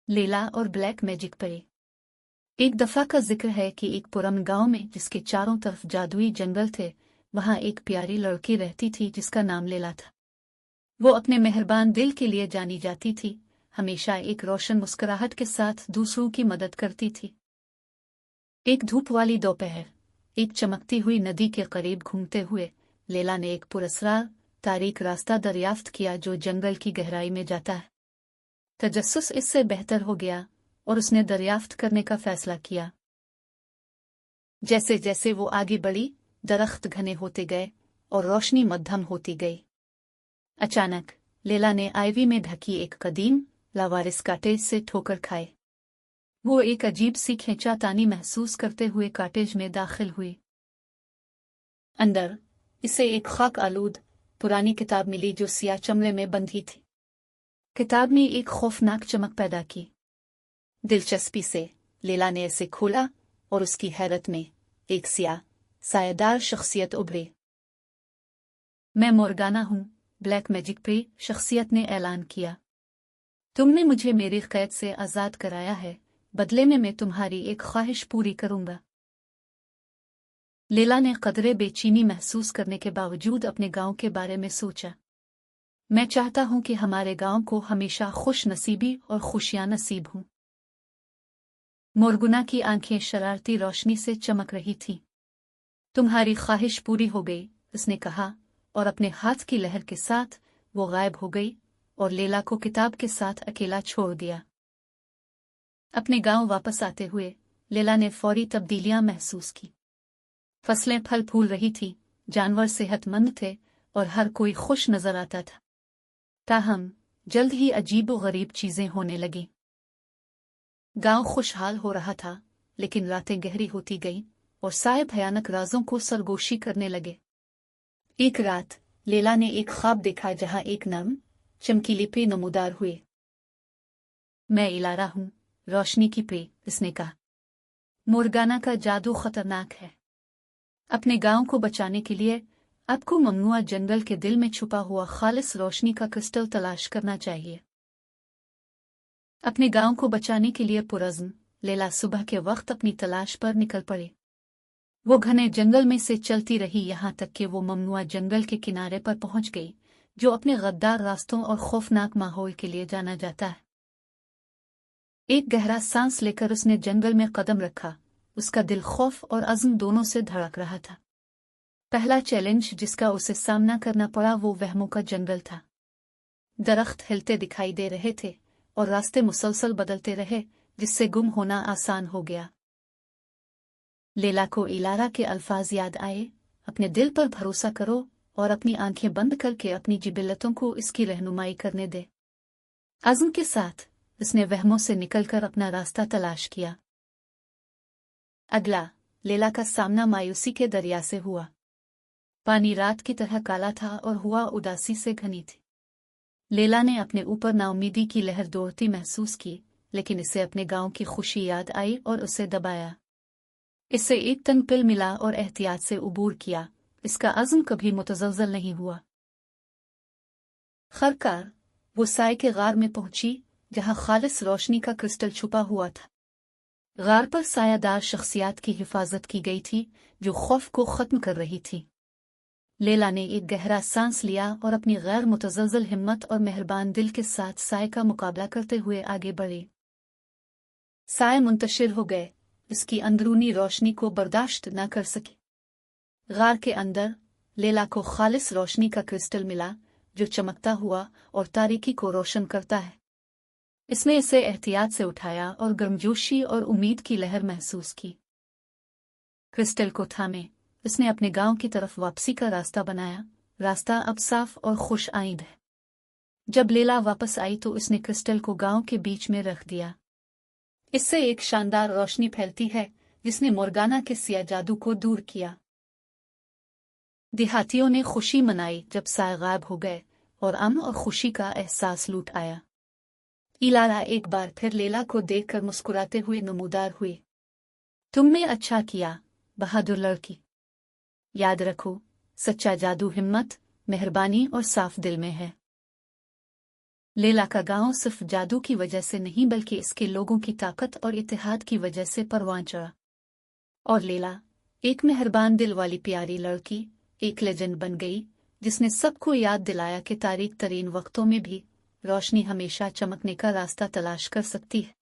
लैला और black magic परी। एक दफा का जिक्र है कि एक पुरअमन गांव में जिसके चारों तरफ जादुई जंगल थे, वहां एक प्यारी लड़की रहती थी जिसका नाम लैला था। वो अपने मेहरबान दिल के लिए जानी जाती थी, हमेशा एक रोशन मुस्कुराहट के साथ दूसरों की मदद करती थी। एक धूप वाली दोपहर, एक चमकती हुई नदी के करीब घूमते हुए लैला ने एक पुरस्कार तारीख रास्ता दरियाफ्त किया जो जंगल की गहराई में जाता है। तजस्सुस इससे बेहतर हो गया और उसने दरियाफ्त करने का फैसला किया। जैसे जैसे वो आगे बढ़ी, दरख्त घने होते गए और रोशनी मध्यम होती गई। अचानक लैला ने आइवी में ढकी एक कदीम लावारिस काटेज से ठोकर खाए। वो एक अजीब सी खींचातानी महसूस करते हुए काटेज में दाखिल हुई। अंदर इसे एक खाक आलूद पुरानी किताब मिली जो सियाह चमड़े में बंधी थी। किताब ने एक खौफनाक चमक पैदा की। दिलचस्पी से लैला ने इसे खोला और उसकी हैरत में एक सियाह सायेदार शख्सियत उभरी। मैं मोर्गाना हूँ, ब्लैक मैजिक पे शख्सियत ने ऐलान किया। तुमने मुझे मेरी कैद से आज़ाद कराया है, बदले में मैं तुम्हारी एक ख्वाहिश पूरी करूंगा। लैला ने कदरे बेचैनी महसूस करने के बावजूद अपने गांव के बारे में सोचा। मैं चाहता हूं कि हमारे गांव को हमेशा खुश नसीबी और खुशियां नसीब हों। मोरगुना की आंखें शरारती रोशनी से चमक रही थीं। तुम्हारी ख्वाहिश पूरी हो गई, उसने कहा, और अपने हाथ की लहर के साथ वो गायब हो गई और लैला को किताब के साथ अकेला छोड़ दिया। अपने गांव वापस आते हुए लैला ने फौरी तब्दीलियां महसूस की। फसलें फल फूल रही थीं, जानवर सेहतमंद थे और हर कोई खुश नजर आता था। ताहम जल्द ही अजीब व गरीब चीजें होने लगीं। गांव खुशहाल हो रहा था, लेकिन रातें गहरी होती गईं और साए भयानक राजों को सरगोशी करने लगे। एक रात लैला ने एक ख्वाब देखा जहां एक नर्म चमकीली पे नमूदार हुए। मैं इलारा हूं, रोशनी की पे, इसने कहा। मोरगाना का जादू खतरनाक है। अपने गांव को बचाने के लिए आपको ममनुआ जंगल के दिल में छुपा हुआ खालिस रोशनी का क्रिस्टल तलाश करना चाहिए। अपने गांव को बचाने के लिए पुरज़्म लैला सुबह के वक्त अपनी तलाश पर निकल पड़े। वो घने जंगल में से चलती रही यहाँ तक कि वो ममनुआ जंगल के किनारे पर पहुंच गई, जो अपने गद्दार रास्तों और खौफनाक माहौल के लिए जाना जाता है। एक गहरा सांस लेकर उसने जंगल में कदम रखा। उसका दिल खौफ और अज़्म दोनों से धड़क रहा था। पहला चैलेंज जिसका उसे सामना करना पड़ा वो वहमों का जंगल था। दरख्त हिलते दिखाई दे रहे थे और रास्ते मुसलसल बदलते रहे, जिससे गुम होना आसान हो गया। लैला को इलारा के अल्फाज याद आए, अपने दिल पर भरोसा करो और अपनी आंखें बंद करके अपनी जिबिलतों को इसकी रहनुमाई करने दे। अज़्म के साथ उसने वहमों से निकलकर अपना रास्ता तलाश किया। अगला लैला का सामना मायूसी के दरिया से हुआ। पानी रात की तरह काला था और हवा उदासी से घनी थी। लैला ने अपने ऊपर नाउमीदी की लहर दौड़ती महसूस की, लेकिन इसे अपने गांव की खुशी याद आई और उसे दबाया। इससे एक तंग पिल मिला और एहतियात से उबूर किया। इसका अज़्म कभी मुतज़लज़ल नहीं हुआ। खरकार वो साए के गार में पहुंची, जहां खालिस रोशनी का क्रिस्टल छुपा हुआ था। गार पर सायादार शख्सियात की हिफाजत की गई थी, जो खौफ को खत्म कर रही थी। लैला ने एक गहरा सांस लिया और अपनी गैर मुतज़लज़ल हिम्मत और मेहरबान दिल के साथ साए का मुकाबला करते हुए आगे बढ़ी। साए मुंतशिर हो गए, उसकी अंदरूनी रोशनी को बर्दाश्त न कर सकी। गार के अंदर लैला को खालिस रोशनी का क्रिस्टल मिला, जो चमकता हुआ और तारीकी को रोशन करता है। इसने इसे एहतियात से उठाया और गर्मजोशी और उम्मीद की लहर महसूस की। क्रिस्टल को थामे उसने अपने गांव की तरफ वापसी का रास्ता बनाया। रास्ता अब साफ और खुश आइंद है। जब लैला वापस आई तो उसने क्रिस्टल को गांव के बीच में रख दिया। इससे एक शानदार रोशनी फैलती है, जिसने मोरगाना के सिया जादू को दूर किया। देहातियों ने खुशी मनाई जब साए गायब हो गए और अमन और खुशी का एहसास लूट आया। इलारा एक बार फिर लैला को देखकर मुस्कुराते हुए नमूदार हुए। तुमने अच्छा किया, बहादुर लड़की। याद रखो, सच्चा जादू हिम्मत, मेहरबानी और साफ दिल में है। لیلا کا گاؤں صرف جادو کی وجہ سے نہیں بلکہ اس کے لوگوں کی طاقت اور اتحاد کی وجہ سے پروان چڑھا۔ اور لیلا ایک مہربان دل والی پیاری لڑکی، ایک لیجنڈ بن گئی جس نے سب کو یاد دلایا کہ تاریک ترین وقتوں میں بھی روشنی ہمیشہ چمکنے کا راستہ تلاش کر سکتی ہے۔